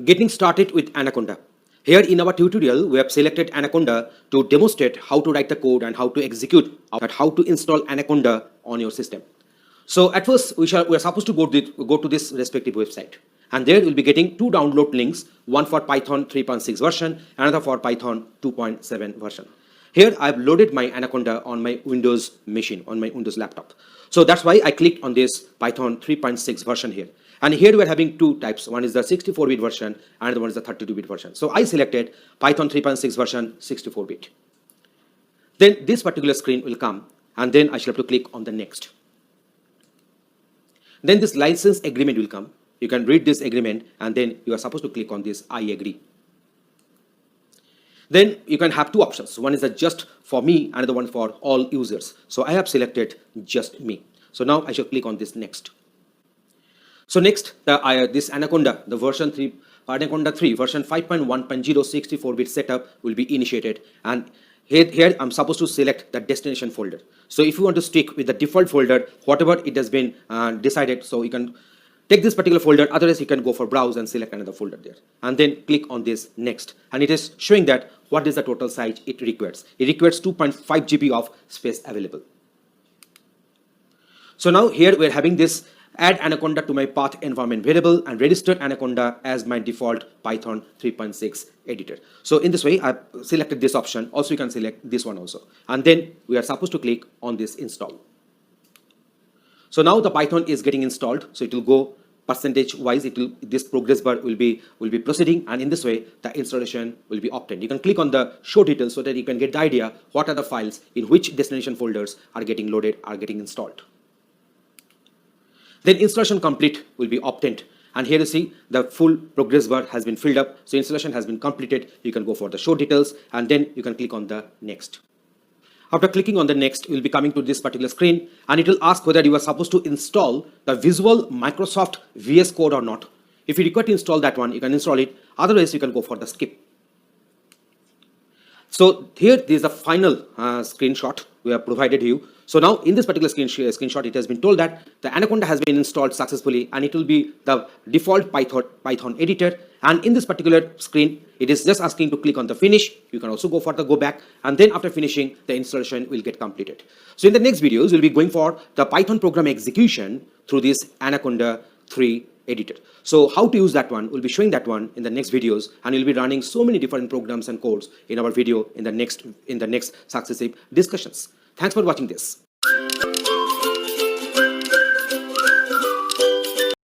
Getting started with Anaconda. Here in our tutorial, we have selected Anaconda to demonstrate how to write the code and how to execute, and how to install Anaconda on your system. So at first, we are supposed to go to this respective website. And there we'll be getting two download links, one for Python 3.6 version, another for Python 2.7 version. Here I've loaded my Anaconda on my Windows machine, on my Windows laptop. So that's why I clicked on this Python 3.6 version here. And here we're having two types. One is the 64-bit version, and the one is the 32-bit version. So I selected Python 3.6 version 64-bit. Then this particular screen will come, and then I shall have to click on the next. Then this license agreement will come. You can read this agreement, and then you are supposed to click on this I agree. Then you can have two options. One is just for me, another one for all users. So I have selected just me. So now I shall click on this next. So next, this Anaconda, the version 3, Anaconda 3 version 5.1.0 64-bit setup will be initiated, and here I'm supposed to select the destination folder. So if you want to stick with the default folder, whatever it has been decided, so you can take this particular folder, otherwise you can go for browse and select another folder there. And then click on this next. And it is showing that what is the total size it requires. It requires 2.5 GB of space available. So now here we're having this add Anaconda to my path environment variable and register Anaconda as my default Python 3.6 editor. So in this way, I've selected this option. Also, you can select this one also. And then we are supposed to click on this install. So now the Python is getting installed. So it will go percentage wise. This progress bar will be proceeding, and in this way the installation will be obtained. You can click on the show details so that you can get the idea what are the files in which destination folders are getting loaded, are getting installed. Then installation complete will be obtained, and here you see the full progress bar has been filled up. So installation has been completed. You can go for the show details, and then you can click on the next. After clicking on the next, you will be coming to this particular screen, and it will ask whether you are supposed to install the Visual Microsoft VS Code or not. If you require to install that one, you can install it. Otherwise, you can go for the skip. So here is the final screenshot we have provided you. So now in this particular screenshot, it has been told that the Anaconda has been installed successfully, and it will be the default Python editor. And in this particular screen, it is just asking to click on the finish. You can also go for the go back, and then after finishing, the installation will get completed. So in the next videos, we'll be going for the Python program execution through this Anaconda 3 editor. So how to use that one, we'll be showing that one in the next videos, and we'll be running so many different programs and codes in our video in the next successive discussions. Thanks for watching this.